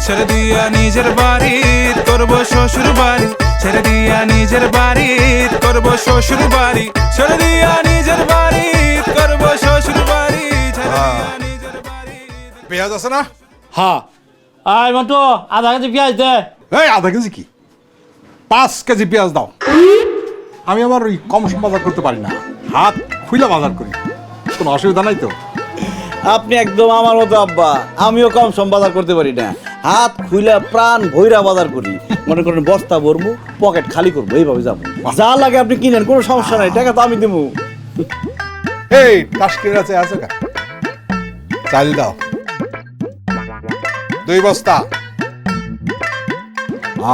ছেড়ে দিয়া নিজের বাড়ি করব শ্বশুর বাড়ি, ছেড়ে দিয়া নিজের বাড়ি করব শ্বশুর বাড়ি, ছেড়ে দিয়া নিজের বাড়ি করব শ্বশুর বাড়ি, ছেড়ে দিয়া নিজের বাড়ি। পেঁয়াজ আছে না? হ্যাঁ আয় মন্টু আধা কেজি পেঁয়াজ দে। এই আধা কেজি কি, 5 কেজি পেঁয়াজ দাও। আমি আবার ওই কম সম বাজার করতে পারি না, হাত খুইলা বাজার করি, কোনো অসুবিধা নাই তো? আপনি একদম আমার মতো আব্বা, আমিও কম সম বাজার করতে পারি না, হাত খুইলা প্রাণ ভৈরা বাজার করি। মনে করেন বস্তা ভরবো, পকেট খালি করবো, এইভাবে যাবো। যা লাগে আপনি কিনেন, কোনো সমস্যা নাই, টাকা তো আমি দেবো। এই টাস্কির আছে আছে কা চাল দাও 2 বস্তা,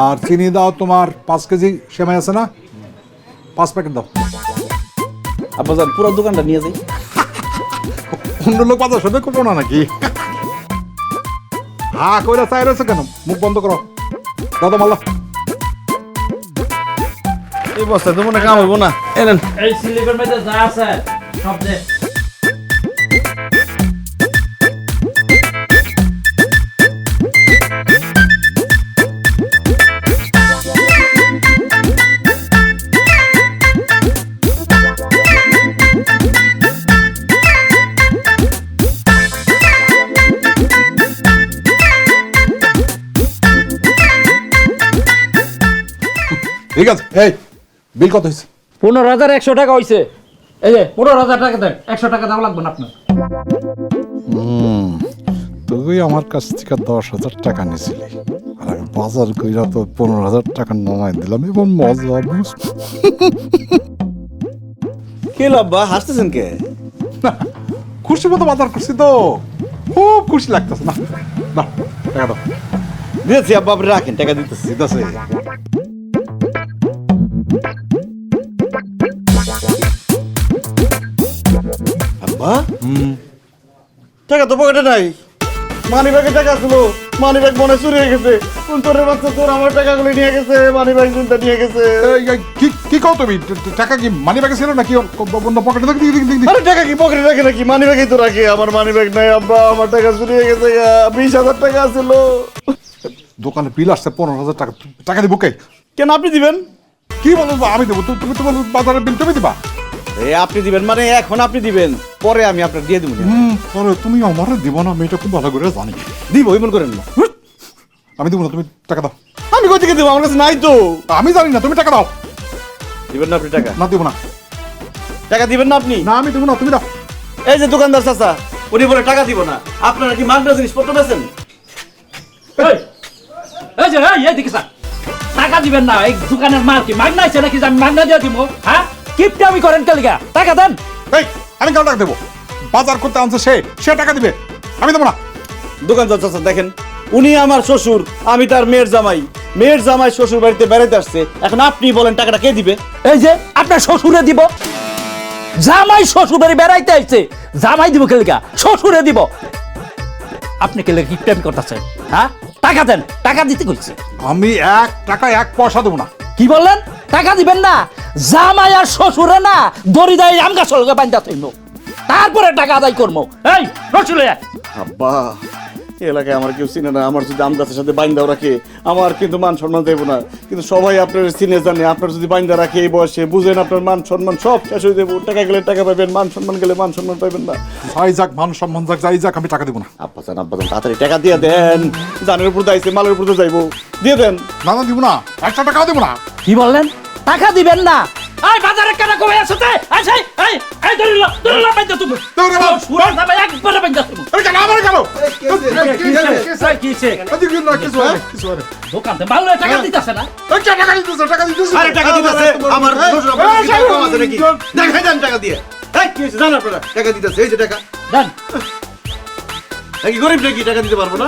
আর চিনি দাও তোমার 5 কেজি, সেমাই আছে না 5 প্যাকেট দাও। আব্বা যান পুরো দোকানটা নিয়ে যাই। অন্য লোক বাজার সাথে করবো না নাকি? হ্যাঁ কইরা চাই রয়েছে কেন, মুখ বন্ধ করো, দাদা মাল্লা। এই বস্তা তো মনে কাম হইব না, এনেন। এই স্লিপের মধ্যে যা আছে সব দে। ঠিক আছে, এই বিল কত হয়েছে? 15,100 টাকা হয়েছে। এই যে 15,000 টাকা দেন, 100 টাকা দাম লাগবে না আপনার। তুই আমার কাছ থেকে 10,000 টাকা নিয়েছিলি, আর আমি বাজার কইরা তো 15,000 টাকা নামাই দিলাম, এবং মজা বুঝ। কে আব্বা হাসতেছেন কে? খুশি মতো বাজার করছি তো, খুব খুশি লাগতেছে। না না, টাকা দাও। দিয়েছি আব্বা, আপনি রাখেন, টাকা দিতেছি। দিতেছে। আব্বা টাকা তো পকেটে নাই, মানি ব্যাগে টাকা ছিল, মানি ব্যাগ মনে চুরি হয়ে গেছে। কোন তোরের বাচ্চা তোর আমার টাকাগুলো নিয়ে গেছে, মানি ব্যাগ চিন্তা নিয়ে গেছে। কি কি কও তুমি? টাকা কি মানি ব্যাগে ছিল নাকি অন্য পকেটে? আরে টাকা কি পকেটে রাখে নাকি, মানি ব্যাগই তো রাখে। আমার মানি ব্যাগ নাই আব্বা, আমার টাকা চুরি হয়ে গেছে। 20,000 টাকা ছিল দোকানে বিল আসছে 15,000 টাকা, টাকা দিব কে? কেন আপনি দিবেন? কি বলো, আমি দেবো? তুমি তোমার বাজারের বিল তুমি দিবা? আপনি দিবেন মানে এখন আপনি দিবেন, পরে আমি আপনার দিয়ে দেবো। পরে তুমি আমার দিব না, আমি এটা খুব ভালো করে জানি। দিব এমন করেন না, আমি দিব না, তুমি টাকা দাও। আমি কই থেকে দেবো, আমার কাছে নাই তো। আমি জানি না, তুমি টাকা দাও। দিবেন না আপনি টাকা? না দিব না। টাকা দিবেন না আপনি? না আমি দিব না, তুমি দাও। এই যে দোকানদার চাচা, উনি বলে টাকা দিব না। আপনারা কি মাগনা জিনিসপত্র বেচেন? এই যে এই দিকে স্যার, টাকা দিবেন না। এই দোকানের মাল কি মাগনা আছে নাকি যে আমি মাগনা দিয়ে দিব? হ্যাঁ কিপটা আমি করেন কালিকা, টাকা দেন। এই আমি কেন টাকা দেবো? বাজার করতে আনছে সে টাকা দিবে, আমি দেবো না। দোকানদার চাচা দেখেন, উনি আমার শ্বশুর, আমি তার মেয়ের জামাই। মেয়ের জামাই শ্বশুর বাড়িতে বেড়াতে আসছে, এখন আপনি বলেন টাকাটা কে দিবে? এই যে আপনার শ্বশুরে দিব। জামাই শ্বশুর বাড়ি বেড়াইতে আইছে, জামাই দিব কালিকা, শ্বশুরে দিব। আপনি কালিকা কিপটামি করতেছেন? হ্যাঁ টাকা দেন, টাকা দিতে কইছে। আমি 1 টাকা 1 পয়সা দেবো না। কি বললেন? টাকা দিবেন না? জামাই আর শ্বশুরে না দড়ি দেয় আম গাছ বান্ধা থইল, তারপরে টাকা আদায় করবো। এই রসুলে আব্বা, এলাকায় আমার কেউ চিনে না, আমার যদি আমদাসের সাথে বাইন্দাও রাখে আমার কিন্তু মান সম্মান দেবো না। কিন্তু সবাই আপনার চিনে জানে, আপনার যদি বাইন্দা রাখে এই বয়সে, বুঝেন আপনার মান সম্মান সব শেষ হয়ে দেবো। টাকা গেলে টাকা পাবেন, মান সম্মান গেলে মান সম্মান পাবেন না। যাই যাক, মান সম্মান যাক, যাই যাক, আমি টাকা দেবো না। আব্বা যান তাড়াতাড়ি টাকা দিয়ে দেন, জানের উপর দাইছে, মালের উপর যাইবো, দিয়ে দেন। না না দিব না, 1 টাকাও দেবো না। কি বললেন? টাকা দিবেন না? এই বাজারে কেন কমে আসতে? এই দড়িলা বাইন্দা তুমি। দৌড়ে বাবা। সুরা যাবে একবারে বাইন্দা তুমি। এই কেন আমার কেন? এই কিছে? কিছু আরে দোকানতে মাল লয়ে টাকা দিতাছে না? এই টাকা দিতেছে, টাকা দিতেছে। আরে টাকা দিতেছে, আমার শ্বশুর কম আছে নাকি? দেখাই দেন টাকা দিয়ে। এই কি হইছে জানেন আপনারা? টাকা দিতেছে, এই যে টাকা। দেন। নাকি গরিব নাকি টাকা দিতে পারবো না?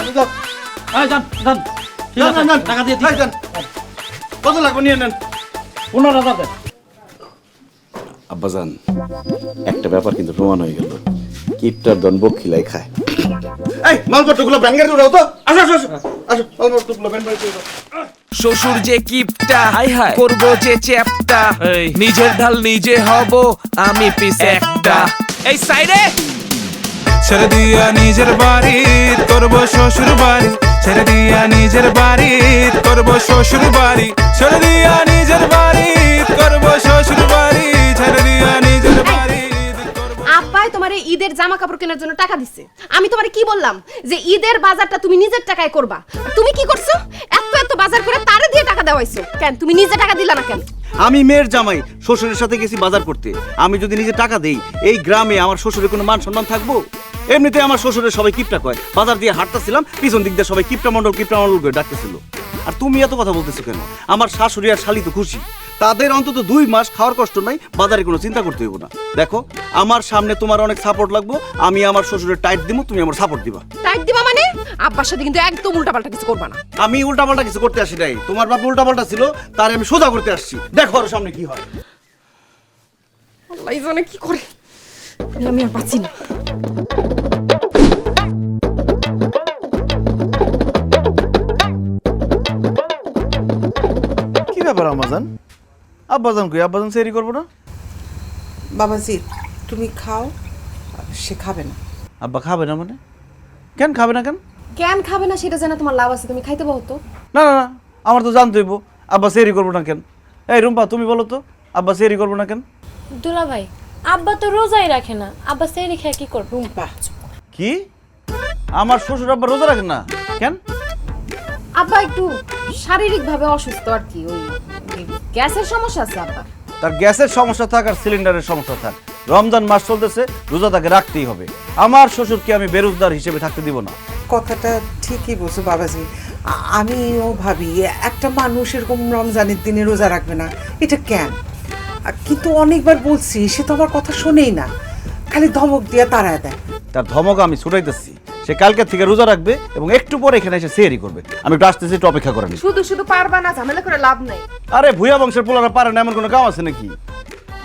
এই দেন দেন। ঠিক আছে, টাকা দিয়ে দিন। দেন। কত লাগবে নিয়ে নেন। 15,000 দেন। আব্বাজান একটা ব্যাপার কিন্তু প্রমাণ হয়ে গেল, কিপটার দন বকিলাই খায়। এই মালপত্রগুলো ব্যান গাড়ি উঠাও তো। আসো আসো আসো আসো, মালপত্রগুলো ব্যান গাড়ি উঠাও। শ্বশুর যে কিপটা, হাই হাই করবো যে চ্যাপটা, নিজের ঢাল নিজে হব আমি পিস একটা। এই সাইডে ছেড়ে দিয়া নিজের বাড়ি করবো শ্বশুর বাড়ি ছেড়ে দিয়া নিজের বাড়ি করবো শ্বশুর বাড়ি ছেড়ে দিয়া নিজের বাড়ি করবো শ্বশুর বাড়ি ছেড়ে দিয়া নিজের বাড়ি করবো। আব্বাই তোমারে ঈদের জামা কাপড় কেনার জন্য টাকা দিচ্ছে। আমি তোমারে কি বললাম যে ঈদের বাজারটা তুমি নিজের টাকায় করবা, তুমি কি করছো? এত এত বাজার করে তারে দিয়ে টাকা দেওয়াইছো কেন? তুমি নিজে টাকা দিলা না কেন? আমি মেয়ের জামাই শ্বশুরের সাথে গেছি বাজার করতে। আমি যদি নিজে টাকা দেই এই গ্রামে আমার শ্বশুরের কোনো মান সম্মান থাকবো? এমনিতে আমার শ্বশুরের সবাই কিপটা কয়। বাজার দিয়ে হাঁটতেছিলাম, পিছন দিক দিয়ে সবাই কিপটা মন্ডল করে ডাকতেছিল। আর তুমি এত কথা বলতেছো কেন? আমার শাশুড়ি আর শালি তো খুশি, তাদের অন্তত 2 মাস খাওয়ার কষ্ট নাই, বাজারে কোনো চিন্তা করতে হইব না। দেখো আমার সামনে তোমার অনেক সাপোর্ট লাগবে, আমি আমার শ্বশুরের টাইট দিব, তুমি আমার সাপোর্ট দিবা। টাইট দিবা মানে? আব্বার সাথে কিন্তু একদম উল্টাপাল্টা কিছু করবা না। আমি উল্টাপাল্টা কিছু করতে আসি নাই, তোমার বাপ উল্টাপাল্টা ছিল, তার আমি সোজা করতে আসছি। দেখো আর সামনে কি হয়। আল্লাহ জানে কি করে, আমি আর পাচ্ছি না। কি ব্যাপার আমাজান? আব্বাজান কই? আব্বাজান সেরি করবো না? বাবাজি তুমি খাও, সে খাবে না। আব্বা খাবে না মানে? কেন খাবে না কেন? কেন খাবে না সেটা জানা তোমার লাভ আছে, তুমি খাইতে বহুত। না না না, আমার তো জানতে হইব আব্বা সেরি করবো না কেন। এই রুম্পা তুমি বলো তো, আব্বা সেরি করবো না কেন? দুলা ভাই, আব্বা তো রোজাই রাখে না, আব্বা সেরি খেয়ে কি করবে? রুম্পা কি? আমার শ্বশুর আব্বা রোজা রাখেন না কেন? আব্বা একটু শারীরিক ভাবে অসুস্থ আর কি, ওই গ্যাসের সমস্যা আছে আব্বা। তার গ্যাসের সমস্যা থাক আর সিলিন্ডারের সমস্যা থাক, রমজান মাস চলতেছে, রোজা তাকে রাখতেই হবে। আমার শ্বশুরকে আমি বেরোজগার হিসেবে থাকতে দিব না। কথাটা ঠিকই বলছো বাবাজি, আমিও ভাবি একটা মানুষ এরকম রমজানের দিনে রোজা রাখবে না, এটা কেন? কিন্তু অনেকবার বলছি, সে তো আমার কথা শোনেই না, খালি ধমক দিয়ে তাড়ায় দেয়। তার ধমক আমি ছুটাইতেছি, সে কালকে থেকে রোজা রাখবে এবং একটু পরে এখানে এসে সেহরি করবে। আমি একটু আসতেছি, একটু অপেক্ষা করেন। শুধু শুধু পারবা না, ঝামেলা করে লাভ নাই। আরে ভুয়া বংশের পোলারা পারে না এমন কোনো কাম আছে নাকি?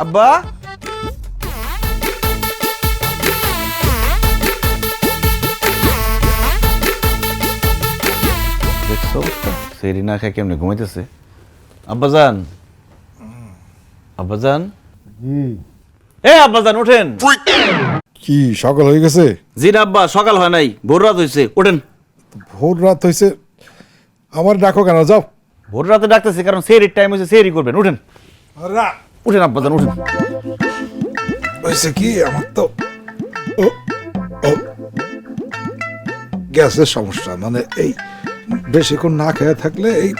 আব্বা দেখছো অবস্থা, সেহরি না খায় কেমনে ঘুমাইতেছে। আব্বাজান, আব্বাজান, এ আব্বাজান ওঠেন। কি সকাল হয়ে গেছে? জি না আব্বা, সকাল হয় নাই, ভোর রাত হয়েছে, ওঠেন। ভোর রাত হয়েছে, আমার ডাকো কেন? যাও। ভোর রাতে ডাকতেছে কারণ সেহরির টাইম হয়েছে, সেহরি করবেন, উঠেন উঠেন আব্বাজান উঠেন। হয়েছে কি, আমার তো ও ও গ্যাসের সমস্যা, মানে এই বেশিক্ষণ না খেয়ে থাকলে এই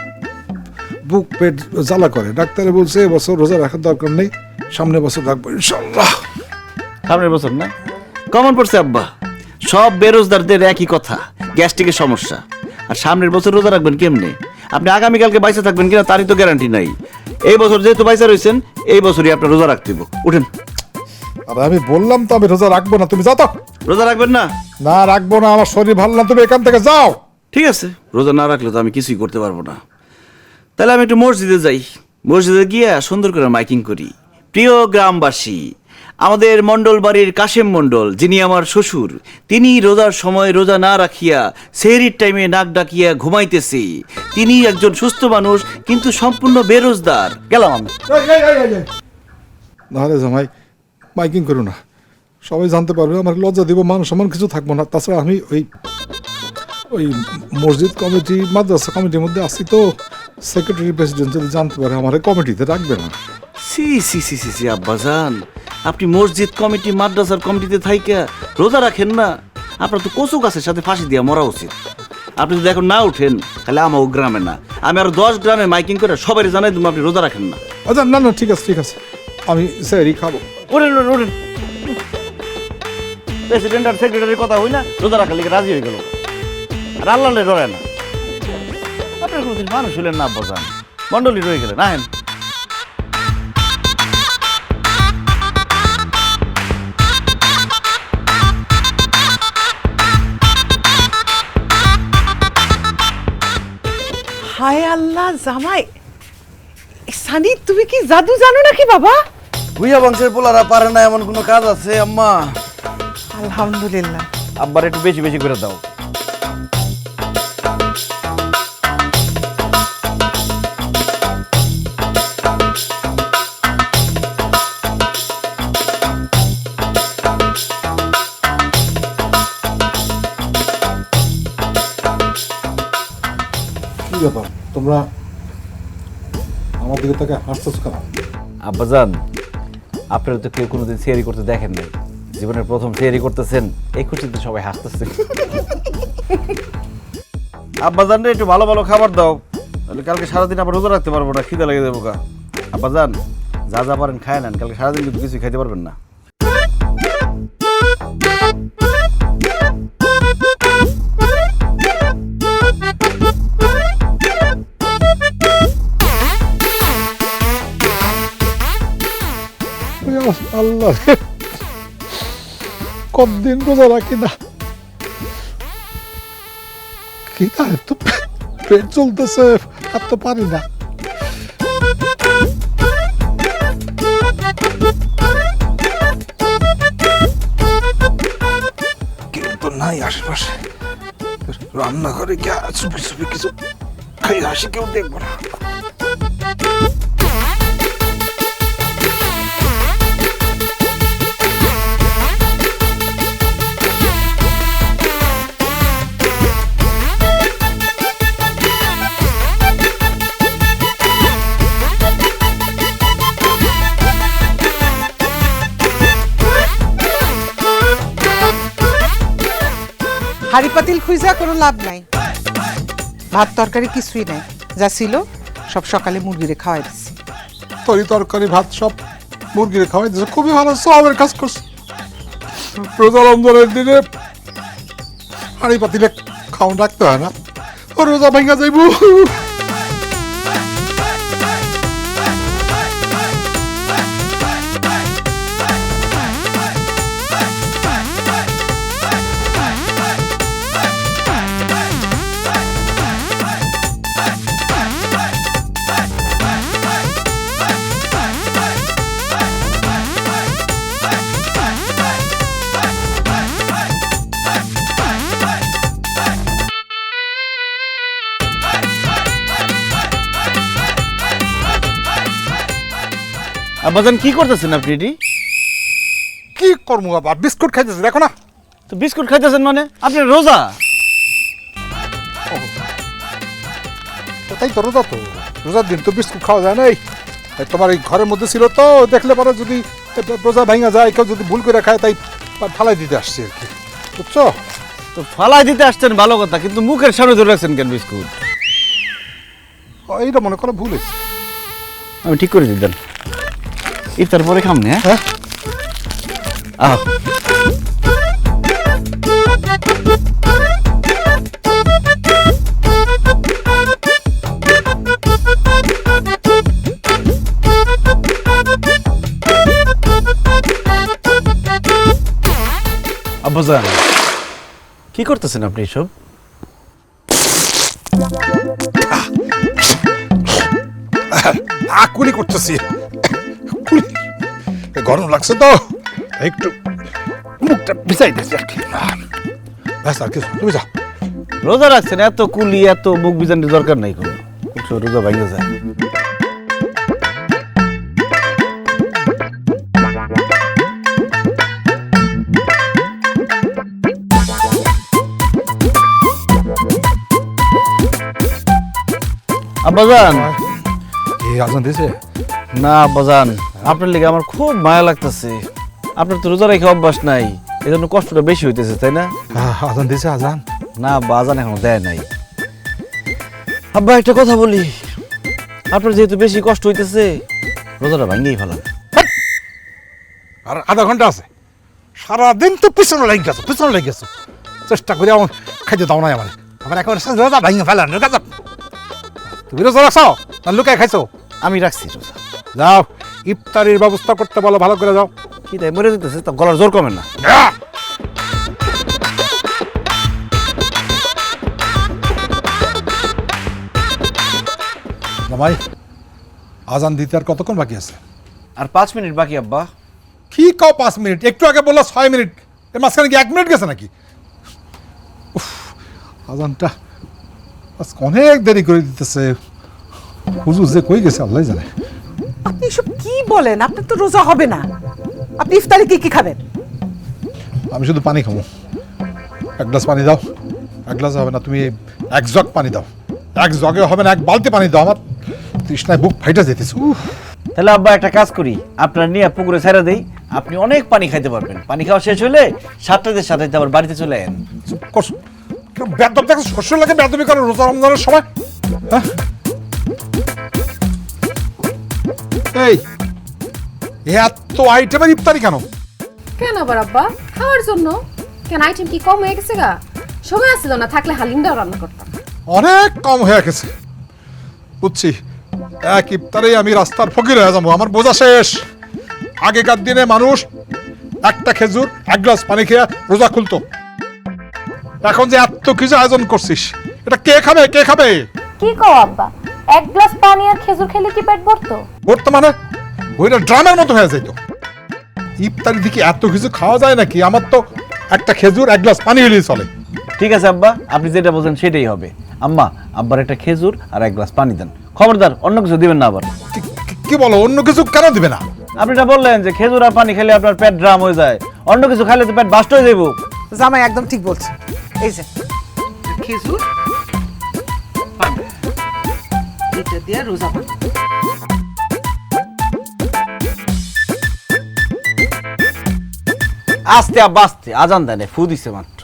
বুক পেট জ্বালা করে। ডাক্তারে বলছে এবছর রোজা রাখার দরকার নেই, সামনের বছর রাখবো ইনশাল্লাহ। সামনের বছর না? কমন পড়ছে আব্বা, সব বেরোজগারদের একই কথা, গ্যাস্ট্রিকের সমস্যা। আর সামনের বছর রোজা রাখবেন কেমনে? আপনি আগামীকালকে বাইসা থাকবেন কিনা তারই তো গ্যারান্টি নাই। এই বছর যেহেতু বাইসা রয়েছেন, এই বছরই আপনার রোজা রাখতে হবে, উঠেন। আর আমি বললাম তো আমি রোজা রাখবো না, তুমি যাও তো। রোজা রাখবেন না? না রাখবো না, আমার শরীর ভালো না, তুমি এখান থেকে যাও। ঠিক আছে, রোজা না রাখলে তো আমি কিছুই করতে পারবো না। তাহলে আমি একটু মসজিদে যাই, মসজিদে গিয়ে সুন্দর করে মাইকিং করি। প্রিয় গ্রামবাসী, আমাদের মণ্ডল বাড়ির কাশেম মণ্ডল, যিনি আমার শ্বশুর, তিনি রোজার সময় রোজা না রাখিয়া সেহরির টাইমে নাক ডাকিয়া ঘুমাইতেছে। তিনি একজন সুস্থ মানুষ কিন্তু সম্পূর্ণ বেরোজগার। গেলাম আমি। নাহলে জামাই মাইকিং করো না, সবাই জানতে পারবে, আমার লজ্জা দিব, মান সম্মান কিছু থাকবো না। তাছাড়া আমি ওই ওই মসজিদ কমিটি মাদ্রাসা কমিটির মধ্যে আসি তো, সেক্রেটারি প্রেসিডেন্ট যদি জানতে পারে আমার কমিটিতে রাখবে না। সি সি সি সি সি আব্বাজান, আপনি মসজিদ কমিটি মাদ্রাসার কমিটিতে থাইকা রোজা রাখেন না? আপনার তো কচু গাছের সাথে ফাঁসি দিয়া মরা উচিত। আপনি যদি এখন না উঠেন তাহলে আমার গ্রামে না, আমি আরো 10 গ্রামে মাইকিং করে সবাই জানাই তুমি আপনি রোজা রাখেন না। আচ্ছা না না, ঠিক আছে ঠিক আছে, আমি স্যারই খাবো। ওঠেন ওঠেন ওঠেন। প্রেসিডেন্ট আর সেক্রেটারির কথা হই না, রোজা রাখার লিগে রাজি হয়ে গেল, আর আল্লাহ ডরে না। আপনার কোনোদিন মানুষ হলেন না আব্বাজান, মন্ডলী রয়ে গেলেন। আহেন। হায় আল্লাহ, জামাই সানি, তুমি কি জাদু জানো নাকি বাবা? ভুইয়া বংশের পোলারা পারে না এমন কোনো কাজ আছে আম্মা? আলহামদুলিল্লাহ। আব্বার একটু বেশি বেশি করে দাও। কি ব্যাপার তোমরা আমার দিকে তাকে হাসতেছো কেন? আব্বাজান, আপনারা তো কেউ কোনোদিন সিয়ারি করতে দেখেন নাই, জীবনের প্রথম সিয়ারি করতেছেন, এই খুশিতে সবাই হাসতেছে। আব্বাজান রে একটু ভালো ভালো খাবার দাও, তাহলে কালকে সারাদিন আবার রোজা রাখতে পারবো না, খিদে লেগে দেবো গা। আব্বাজান যা যা পারেন খায় নেন, কালকে সারাদিন কিন্তু কিছুই খাইতে পারবেন না। আল্লাহ কতদিন রোজা রাখি না, কি তো পেট চলতেছে, আর তো পারি না। কেউ তো নাই আশেপাশে, রান্নাঘরে গিয়ে চুপি চুপি কিছু খাই হাসি, কেউ দেখবো না। হাড়ি পাতিল খুঁজা কোনো লাভ নাই, ভাত তরকারি কিছুই নাই, যা ছিল সব সকালে মুরগিরে খাওয়াই দিচ্ছি। তরি তরকারি ভাত সব মুরগির খাওয়াই দিচ্ছে, খুবই ভালো সবের কাজ করছে। রোজা রমজানের দিনে হাঁড়ি পাতিলে খাওয়ান রাখতে হয় না, ও রোজা ভেঙে যাইব। আব্বাজান কি করতেছেন আপনি? এটি কি করবো আবার, বিস্কুট খাইতেছে দেখো না। তো বিস্কুট খাইতেছেন মানে আপনি রোজা? তাই তো রোজা, তো রোজার দিন তো বিস্কুট খাওয়া যায় নাই। তোমার এই ঘরের মধ্যে ছিল তো, দেখলে পরে যদি রোজা ভাঙা যায়, কেউ যদি ভুল করে খায়, তাই ফালাই দিতে আসছি আর কি, বুঝছো? তো ফালাই দিতে আসছেন ভালো কথা, কিন্তু মুখের সামনে ধরে রাখছেন কেন বিস্কুট? এইটা মনে করো ভুল হয়েছে। আমি ঠিক করে দিতেন, ইফতার পরে খাম না। হ্যাঁ আহ আব্বাজান কি করতেছেন আপনি এসব? কুলি করতেছি, গরম লাগছে তো একটু মুখটা ভিজাই দিচ্ছি আর কি। ব্যাস আর কিছু, তুমি যাও। রোজা রাখছেন, এত কুলি এত মুখ বিজানোর দরকার নাই কোনো, রোজা ভাঙে যায়। আব্বাজান এই আজান দিয়েছে? না আব্বাজান, আপনার লিগে আমার খুব মায়া লাগতেছে। আপনার তো রোজা রেখে অভ্যাস নাই, এই জন্য কষ্টটা বেশি হইতেছে, তাই না? আজান দিয়েছে? আজান না আব্বা, আজান এখনো দেয় নাই। আব্বা একটা কথা বলি, আপনার যেহেতু বেশি কষ্ট হইতেছে, রোজাটা ভাঙ্গেই ফেলান। আর আধা ঘন্টা আছে, সারাদিন তো পিছনে লেগে গেছো, পিছনে লেগে গেছো, চেষ্টা করে আমার খাইতে দাও নাই। আমার একেবারে রোজা ভাঙে ফেলান। তুমি রোজা রাখছো না লুকায় খাইছো? আমি রাখছি রোজা। যাও ইফতারির ব্যবস্থা করতে বলো, ভালো করে যাও। কি তাই মরে যেতেছে, তো গলার জোর কমে না। ভাই আজান দিতে আর কতক্ষণ বাকি আছে? আর 5 মিনিট বাকি আব্বা। কি কাও 5 মিনিট? একটু আগে বললো 6 মিনিট, এর মাঝখানে কি 1 মিনিট গেছে নাকি? আজানটা আজকে অনেক দেরি করে দিতেছে, হুজুর যে কই গেছে আল্লাহ জানে। আপনি এসব কি বলেন? আপনার তো রোজা হবে না, আপনি ইফতারে কি কি খাবেন? আমি শুধু পানি খাবো। 1 গ্লাস পানি দাও। 1 গ্লাস হবে না, তুমি 1 জগ পানি দাও। এক জগে হবে না, এক বালতি পানি দাও, আমার তৃষ্ণায় বুক ফাইটা যেতেছে। তাহলে আব্বা একটা কাজ করি, আপনার নিয়ে পুকুরে ছেড়ে দেই, আপনি অনেক পানি খাইতে পারবেন। পানি খাওয়া শেষ হলে সাতটাতে সাথে আবার বাড়িতে চলে আন। বেদব দেখো, শস্য লাগে বেদবি করে রোজা রমজানের সময়। হ্যাঁ? এই এত আইটেমের ইফতারি কেন? কেন আবার আব্বা? খাওয়ার জন্য। কেন আইটেম কি কম হয়ে গেছে গা? সময় আসছিল না, থাকলে হালিমটাও রান্না করতাম। অনেক কম হয়ে গেছে বুঝছি। এক ইফতারেই আমি রাস্তার ফকির হয়ে যাবো, আমার বোঝা শেষ। আগেকার দিনে মানুষ একটা খেজুর এক গ্লাস পানি খেয়ে রোজা খুলতো। এখন যে এত কিছু আয়োজন করছিস, এটা কে খাবে, কে খাবে? কি কও আব্বা, এক গ্লাস পানি আর খেজুর খেলে কি পেট ভরতো? বর্তমানে ওইটা ড্রামের মতো হয়ে যেত। ইফতারি দিকে এত কিছু খাওয়া যায় নাকি? আমার তো একটা খেজুর এক গ্লাস পানি হলেই চলে। ঠিক আছে আব্বা, আপনি যেটা বলছেন সেটাই হবে। আম্মা, আব্বার একটা খেজুর আর এক গ্লাস পানি দেন, খবরদার অন্য কিছু দিবেন না আবার। কি বলো, অন্য কিছু কেন দিবে না? আপনি এটা বললেন যে খেজুর আর পানি খেলে আপনার পেট ড্রাম হয়ে যায়, অন্য কিছু খাইলে তো পেট বাস্ট হয়ে যাবো। জামাই একদম ঠিক বলছে। এই যে খেজুর পানি, এটা দিয়ে রোজা পানি। আস্তে আব্বা আস্তে, আজান দেন, ফু দিছে মাত্র।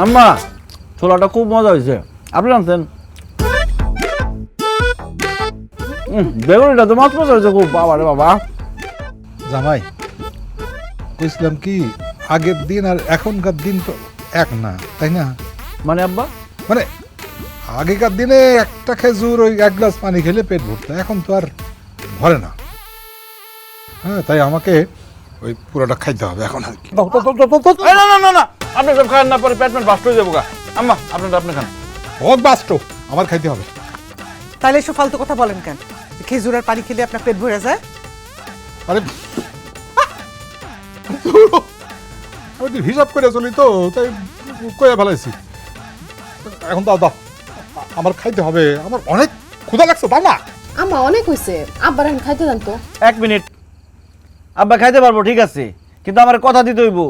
আম্মা, ছোলাটা খুব মজা হয়েছে, আপনি জানতেন? বেগুনিটা তো মাছ মজা হয়েছে খুব, বাবা রে বাবা। জামাই বুঝলাম কি, আগের দিন আর এখনকার দিন তো এক না, তাই না? মানে আব্বা, মানে আগেকার দিনে একটা খেজুর ওই এক গ্লাস পানি খেলে পেট ভরতো, এখন তো আর ভরে না। হ্যাঁ, তাই আমাকে ওই পুরোটা খাইতে হবে এখন আর কি। এই না না না না, আপনি সব খান না, পরে পেট বাস্ট হয়ে যাবো গা। আম্মা, আপনারটা আপনি খান। হোক বাস্ট, আমার খাইতে হবে। তাহলে এসব ফালতু কথা বলেন কেন? খেজুর আর পানি খেলে আপনার পেট ভরে যায়? আরে আমি তো হিসাব করে চলি তো, তাই কয়ে ফেলাইছি। এখন দাও দাও, আমার খাইতে হবে, আমার অনেক ক্ষুধা লাগছে, দাও না। আম্মা অনেক হইছে, আব্বার এখন খাইতে দেন তো। এক মিনিট, আব্বা খাইতে পারবো ঠিক আছে, কিন্তু আমার কথা দিতে হইব,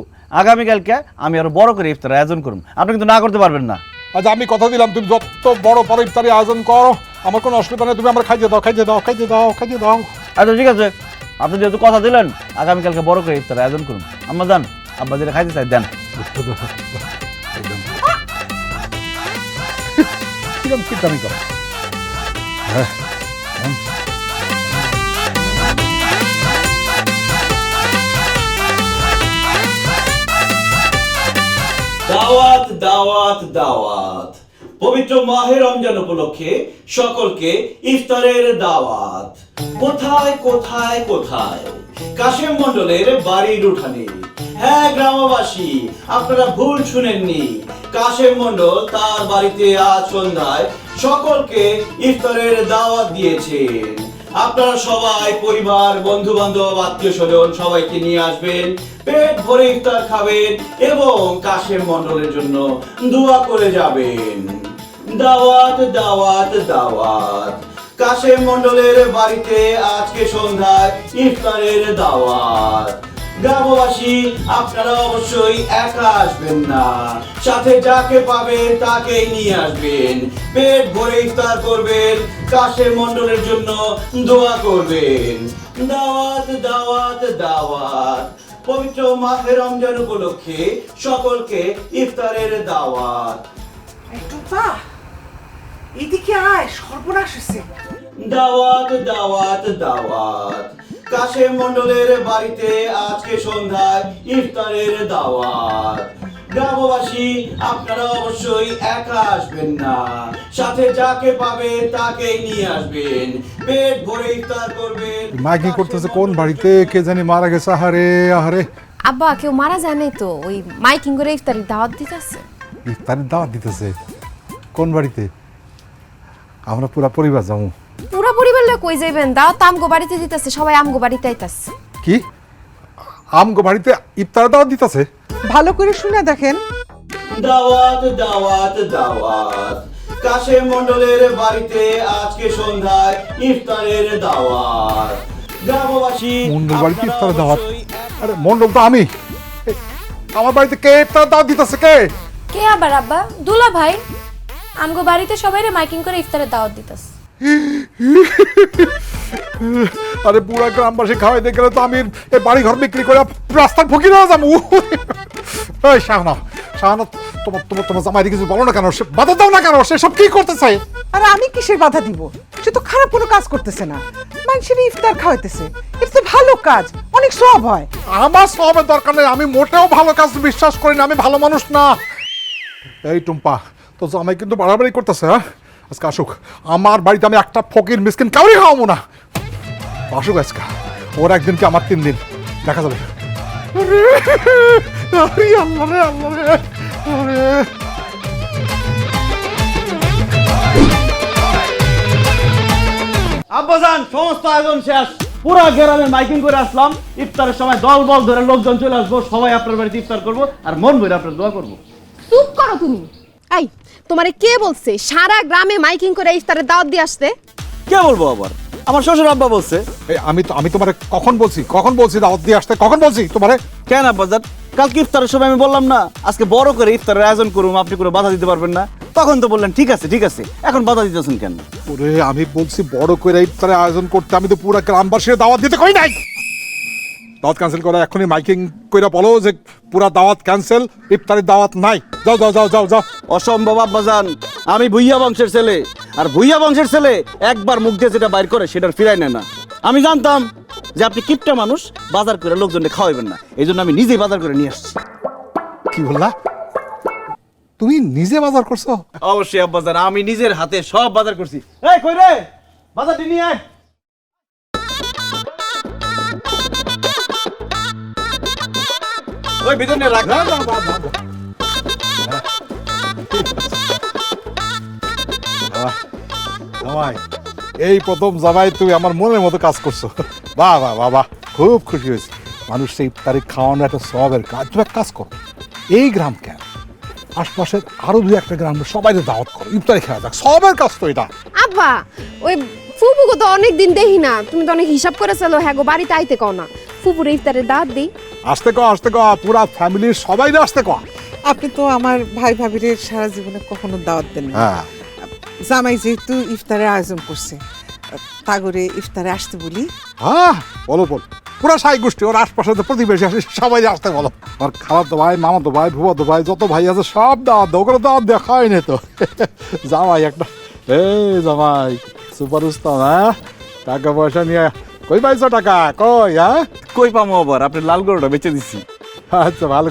আগামীকালকে আমি আরো বড় করে ইফতার আয়োজন করুন, আপনি কিন্তু না করতে পারবেন না। আচ্ছা, আমি কথা দিলাম, তুমি যত বড় বড় ইফতারি আয়োজন করো, আমার কোনো অসুবিধা নেই, তুমি আমার খাইতে দাও, খাইতে দাও, খাইতে দাও, খাইতে দাও। আচ্ছা ঠিক আছে, আপনি যেহেতু কথা দিলেন, আগামীকালকে বড় করে ইফতার আয়োজন করুন। আম্মা যান, আব্বা যেটা খাইতে চাই দেন। কিরম কি কামি করো? হ্যাঁ, দাওয়াত দাওয়াত দাওয়াত, পবিত্র মাহে রমজান উপলক্ষে সকলকে ইফতারের দাওয়াত। কোথায় কোথায় কোথায়? কাশেম মণ্ডলের বাড়ির উঠানে। হ্যাঁ গ্রামবাসী, আপনারা ভুল শুনেননি, কাশেম মণ্ডল তার বাড়িতে আজ সন্ধ্যায় সকলকে ইফতারের দাওয়াত দিয়েছেন। আপনারা সবাই পরিবার, বন্ধু বান্ধব, আত্মীয় স্বজন সবাইকে নিয়ে আসবেন, পেট ভরে ইফতার খাবেন এবং কাশেম মণ্ডলের জন্য দোয়া করে যাবেন। দাওয়াত দাওয়াত দাওয়াত, কাশেম মণ্ডলের বাড়িতে আজকে সন্ধ্যায় ইফতারের দাওয়াত। গ্রামবাসী, আপনারা অবশ্যই একা আসবেন না, সাথে যাকে পাবেন তাকেই নিয়ে আসবেন, পেট ভরে ইফতার করবেন, কাশেম মণ্ডলের জন্য দোয়া করবেন। দাওয়াত দাওয়াত দাওয়াত, পবিত্র মাহে রমজান উপলক্ষে সকলকে ইফতারের দাওয়াত। এদিকে আয়, সর্বনাশ হয়েছে। দাওয়াত দাওয়াত দাওয়াত, কাশেম মণ্ডলের বাড়িতে আজকে সন্ধ্যায় ইফতারের দাওয়াত। গ্রামবাসী আপনারা অবশ্যই একা আসবেন না, সাথে যাকে পাবে তাকেই নিয়ে আসবেন, পেট ভরে ইফতার করবেন। মাইকিং করতেছে কোন বাড়িতে কে জানি মারা গেছে, আহারে আহারে। আব্বা কেউ মারা যায় নাই তো, ওই মাইকিং করে ইফতারি দাওয়াত দিতেছে। ইফতারের দাওয়াত দিতেছে কোন বাড়িতে? আমরা পুরা পরিবার যাবো। পুরা পরিবার লোক কই যাইবেন? দাওয়াত আমগো বাড়িতে দিতেছে, সবাই আমগো বাড়িতে আইতাছে। কি আমগো বাড়িতে ইফতারের দাওয়াত দিতেছে? ভালো করে শুনে দেখেন। দাওয়াত দাওয়াত দাওয়াত, কাশেম মণ্ডলের বাড়িতে আজকে সন্ধ্যায় ইফতারের দাওয়াত। গ্রামবাসী মন্ডল বাড়িতে আপনারা ইফতারের দাওয়াত? অবশ্যই আরে মন্ডল তো আমি। আমার বাড়িতে কে ইফতারের দাওয়াত দিতেছে? কে? কে আবার আব্বা? দুলা ভাই আমগো বাড়িতে সবাইরে মাইকিং করে ইফতারের দাওয়াত দিতাস। আরে পুরা গ্রামবাসী খাওয়াই দিয়ে গেলে তো আমি এই বাড়ি ঘর বিক্রি করে রাস্তার ফকির হয়ে যাবো। এই শাহানা, শাহানা, তোমার তোমার তোমার জামাইরে কিছু বলো না কেন? সে বাধা দাও না কেন? সে সব কি করতে চায়? আর আমি কিসের বাধা দিব? সে তো খারাপ কোনো কাজ করতেছে না, মানুষের ইফতার খাওয়াইতেছে। এটা তো ভালো কাজ, অনেক সওয়াব হয়। আমার সবের দরকার নেই, আমি মোটেও ভালো কাজ বিশ্বাস করি না, আমি ভালো মানুষ না। এই টুম্পা, তো জামাই কিন্তু বাড়াবাড়ি করতেছে। হ্যাঁ, আজকে আসুক আমার বাড়িতে, আমি একটা ফকির মিসকিন কাউরি খাওয়াবো না। আসুক আজকে, ওর একদিন কি আমার 3 দিন, দেখা যাবে। আরে আল্লাহ রে, আল্লাহ রে, আরে। আব্বাজান সমস্ত আয়োজন শেষ, পুরা গ্রামে মাইকিং করে আসলাম। ইফতারের সময় দল বল ধরে লোকজন চলে আসবো, সবাই আপনার বাড়িতে ইফতার করবো আর মন ভরে আপনার দোয়া করবো। চুপ করো তুমি। এই তোমারে কে বলছে সারা গ্রামে মাইকিং করে ইফতারের দাওয়াত দিয়ে আসতে? কে বলবো আবার? আমার শ্বশুর আব্বা বলছে। এই আমি তোমারে কখন বলছি দাওয়াত দিয়ে আসতে? কখন বলছি তোমারে? কেন আব্বাজান? কালকে ইফতারের সময় আমি বললাম না আজকে বড় করে ইফতারের আয়োজন করুম, আপনি করে বাধা দিতে পারবেন না? তখন তো বললেন ঠিক আছে ঠিক আছে, এখন বাধা দিতেছেন কেন? ওরে আমি বলছি বড় করে ইফতারের আয়োজন করতে, আমি তো পুরো গ্রামবাসীর দাওয়াত দিতে কই নাই। দাওয়াত ক্যান্সেল করে এখনই মাইকিং কইরা বলো যে পুরা দাওয়াত ক্যান্সেল, ইফতারের দাওয়াত নাই। যাও যাও যাও যাও যাও। অসম্ভব আব্বাজান, আমি ভুইয়া বংশের ছেলে, আর ভুইয়া বংশের ছেলে একবার মুখ দিয়ে যেটা বাইর করে সেটার ফিরাই নেয় না। আমি জানতাম যে আপনি কিপটা মানুষ, বাজার করে লোকজনকে খাওয়াইবেন না, এই জন্য আমি নিজেই বাজার করে নিয়ে আসছি। কি বললা? তুমি নিজে বাজার করছো? অবশ্যই আব্বাজান, আমি নিজের হাতে সব বাজার করছি। এই কই রে, বাজারটি নিয়ে আয়। ওই ভিতর নিয়ে রাখ। জামাই, এই প্রথম জামাই তুমি আমার মনের মতো কাজ করছো। বাহ বাহ বাহ বাহ, খুব খুশি হয়েছি। মানুষ সেই তারিখ খাওয়ানো একটা সবের কাজ। তুমি এক কাজ করো, এই গ্রাম কেন আশপাশের আরো 2-1টা গ্রাম সবাই দাওয়াত করো, ইফতারি খাওয়া যাক, সবের কাজ তো এটা। আব্বা ওই ফুপুকে তো অনেক দিন দেখি না, তুমি তো অনেক হিসাব করে চলো। হ্যাঁ গো, বাড়িতে আইতে কও না, ফুপুর ইফতারের দাওয়াত দিই। আসতে ক পুরা ফ্যামিলির সবাই আসতে ক। আপনি তো আমার ভাই ভাবির সারা জীবনে কখনো দাওয়াত দেন না। হ্যাঁ, জামাই যেহেতু ইফতারের আয়োজন করছে, তাগরে ইফতারে আসতে বলি। হ্যাঁ বলো বল, পুরা সাই গোষ্ঠী, ওর আশপাশে যে প্রতিবেশী আছে সবাই আসতে বলো। আমার খালাতো ভাই, মামাতো ভাই, ফুফাতো ভাই, যত ভাই আছে সব দাওয়াত দাও, ওগুলো দাওয়াত দেখা হয়নি তো। জামাই একটা, এই জামাই সুপার উস্তাদ। হ্যাঁ, টাকা পয়সা নিয়ে কই পাইছো টাকা? কই? হ্যাঁ, কই পামো আবার? আপনি লাল গরুটা বেচে দিছি। আচ্ছা ভালো।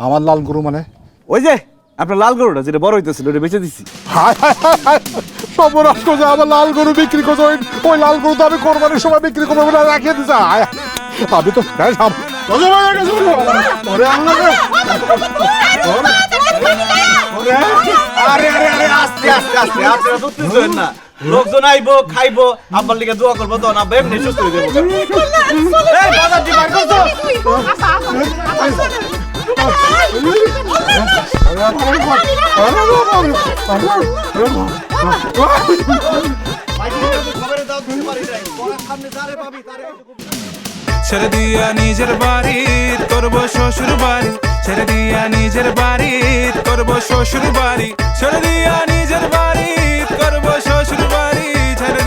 আমার লাল গরু মানে? ওই যে আপনার লাল গরুটা যেটা বড় হইতেছিল ওটা বেচে দিছি। সর্বনাশ করছে, আমার লাল গরু বিক্রি করছো। ওই লাল গরু তো আমি কোরবানির সময় বিক্রি করবো বলে রাখিয়ে দিছে। আমি তো আরে আরে আরে আস্তে আস্তে আস্তে, আপনারা তো বুঝছেন না। লোকজন আইবো খাইবো, আব্বার লিগে দোয়া করবো, তো না এমনি সুস্থ হয়ে যাবো। এই বাজার দি বার করছো? ছেড়ে দিয়া নিজের বাড়ি করবো শ্বশুর বাড়ি, ছেড়ে দিয়া নিজের বাড়ি করবো শ্বশুর বাড়ি, ছেড়ে দিয়া নিজের বাড়ি